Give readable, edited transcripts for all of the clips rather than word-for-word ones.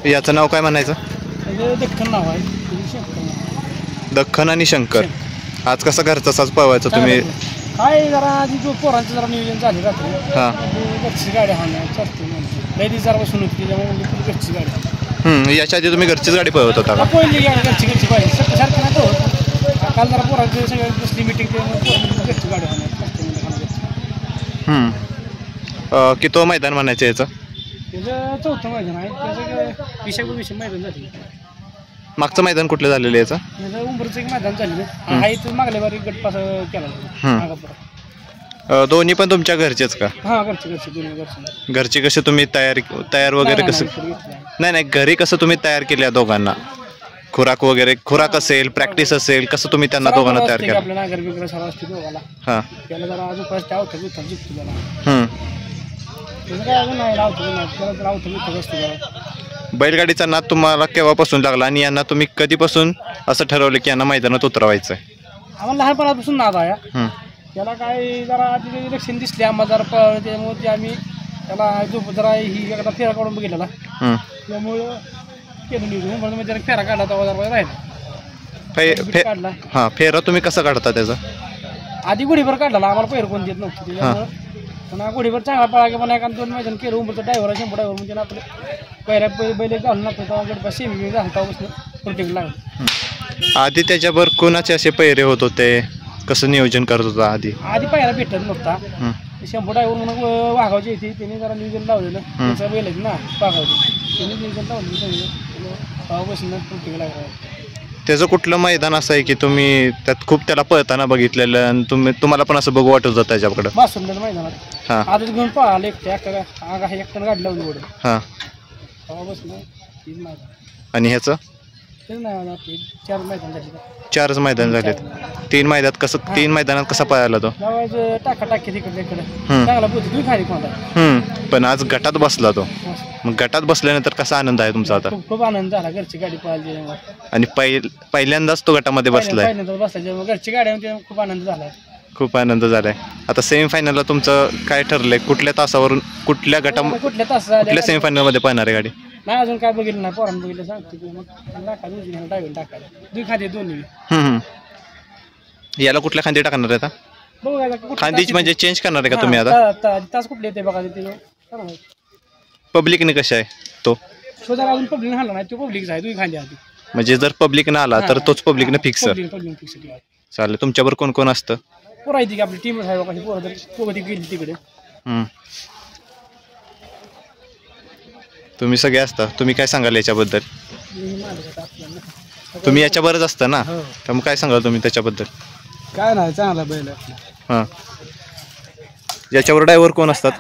याचं नाव काय म्हणायचं? दख्खन नाव आहे. दख्खन आणि शंकर. आज कसा घरचा साज पळवायचा तुम्ही? काय जरा आधी पोरांचं जरा नियोजन झाले रात्री. हां, घरची गाडी हाणं लई जरा बसून होती त्याच्यामुळे घरची गाडी. याच्या आधी तुम्ही घरचीच गाडी पळवत होता का? पहिली गाडी घरची पाहिजे सारखं नाही तो. काल जरा पोरांची सगळ्या बसली मिटिंग घरची गाडी हाणं. किती मैदान म्हणायचं याचं? त्याचं 4थं मैदान आहे. त्याचं विषय मैदान झाली. मागचं मैदान कुठलं झालेलं याचं? त्याचं उंबरचं एक मैदान झालेलं आहे. इथं मागल्या बारी गटपास केला. दोन्ही पण तुमच्या घरचेच का? हां, घरची दोन्ही घरची. घरची कशी तुम्ही तयार वगैरे कसं? नाही, घरी कसं तुम्ही तयार केल्या दोघांना? खुराक असेल, प्रॅक्टिस असेल, कसं तुम्ही त्यांना दोघांना तयार केलं? आपल्या नागर बिगर सर असते दोघाला. हां, त्याला जरा अजून परत आवतं जिंकतो त्याला. त्याचं काय अजून नाही त्याला जरा आवतं असतो जरा. बैलगाडीचा नाद तुम्हाला केव्हापासून लागला आणि यांना तुम्ही कधीपासून असं ठरवलं की यांना मैदानात उतरवायचं आहे? आम्हाला लहानपणापासून नाद आहे. त्याला काय जरा आधी इलेक्शन दिसले आम्हाला जरा पळवलं त्यामुळे ते आम्ही त्याला झोप जरा ही एकदा फेरा काढून बघितलेला. त्यामुळं केलं निघून म्हणून त्याला फेरा काढला तेव्हा जरा राहिला काढला. हां, फेरा तुम्ही कसं काढता त्याचा? आधी गुढीभर काढला आम्हाला पैर कोण देत नव्हतं त्याच्यामुळं. पण गुढीभर चांगला पळा की पण 1-2 मैदान केलं उंबरचं ड्रायव्हर 100 ड्रायव्हर म्हणजे आपलं पहिल्या बैल घालून लागतो तेव्हा गडपा सेमी घालता बसलं प्रोटेक्ट लागलं. आधी त्याच्यावर कोणाचे असे पैरे होत होते? कसं नियोजन करत होता आधी? पहिला भेटत नव्हता. 100 ड्रायव्हर म्हणून वाघावची येते त्याने जरा नियोजन लावलेलं. त्याचं बैल आहेत ना वाघावची, त्याने नियोजन लावलेलं बसून प्रोटेक्ट लागलं. त्याचं कुठलं मैदान असं आहे की तुम्ही त्यात खूप त्याला पळताना बघितलेलं आणि तुम्हाला पण असं बघू वाटत होतं त्याच्याकडं? बासुंदर मैदानात. हां, आधीच घेऊन पळाले एकट्यानं गाडी लावून गोड. हां, बसलं. आणि ह्याचं? 4 मैदान झालेत. 3 मैदानात कसा पळाला तो? टाकी तिकडे चांगला पोहोचतो तुम्ही खाली कोणता. पण आज गटात बसला तो. मग गटात बसल्यानंतर कसा आनंद आहे तुमचा आता? खूप आनंद झाला. घरची गाडी पळाली आणि पहिल्यांदाच तो गटामध्ये बसलाय. घरची गाडी खूप आनंद झाला. खूप आनंद झालाय. आता सेमीफायनलला तुमचं काय ठरलंय? कुठल्या तासावरून कुठल्या सेमीफायनल मध्ये पळणार आहे गाडी? नाही अजून काय बघितलं नाही. पोरांना बघितलं सांगतो टाकायला दुई खांदे दोन्ही. याला कुठल्या खांदी टाकणार आहे आता? बघू खांदीच म्हणजे चेंज करणार आहे का तुम्ही आता? तास कुठले येते बघा पब्लिकने कशा आहे तो? जरा अजून पब्लिक हल्ला नाही. तो पब्लिकचा आहे दुई खांदे आधी. म्हणजे जर पब्लिकनं आला तर तोच पब्लिकनं फिक्स. चालेल. तुमच्याबरोबर कोण कोण असतं? पोरं आहे की आपली टीम आहे बघा. पोरं गेली तिकडे. तुम्ही सगळे असता. तुम्ही काय सांगाल याच्याबद्दल? तुम्ही याच्याबरोबरच असता ना, त्यामुळे काय सांगाल तुम्ही त्याच्याबद्दल? काय नाही, चांगला बैल. हां, याच्यावर ड्रायव्हर कोण असतात?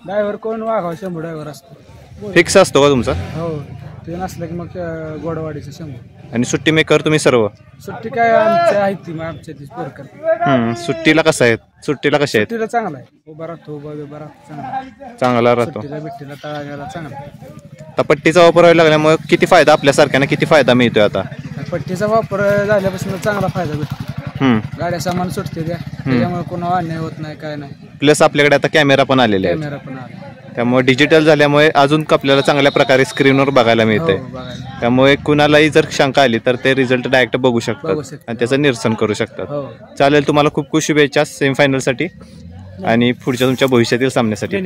ड्रायव्हर कोण? वाघाव 100 ड्रायव्हर असतो. फिक्स असतो का तुमचा? हो, ते नसलं की मग गोडवाडीचं 100. आणि सुट्टी मेकर तुम्ही सर्व? सुट्टी काय आमच्या आहे ती आमच्या ती स्पोर्ट. सुट्टीला कसं आहे? सुट्टीला कशा आहेत? सुट्टीला चांगला आहे. उभा राहतो उभा राहतो चांगला राहतो. बिट्टीला तळागाला चांगला. आता पट्टीचा वापर व्हायला लागल्यामुळे किती फायदा आपल्यासारख्यानं किती फायदा मिळतोय आता? पट्टीचा वापर झाल्यापासून चांगला फायदा भेटतो. गाड्या सामान सुटते त्याच्यामुळे कोणा अन्याय होत नाही काय नाही. प्लस आपल्याकडे आता कॅमेरा पण आलेले आहेत. कॅमेरा पण आला त्यामुळे डिजिटल झाल्यामुळे अजून आपल्याला चांगल्या प्रकारे स्क्रीनवर बघायला मिळतंय. त्यामुळे कुणालाही जर शंका आली तर ते रिझल्ट डायरेक्ट बघू शकतात आणि त्याचं निरसन करू शकतात. चालेल. तुम्हाला खूप खूप शुभेच्छा सेमीफायनलसाठी आणि पुढच्या तुमच्या भविष्यातील सामन्यासाठी.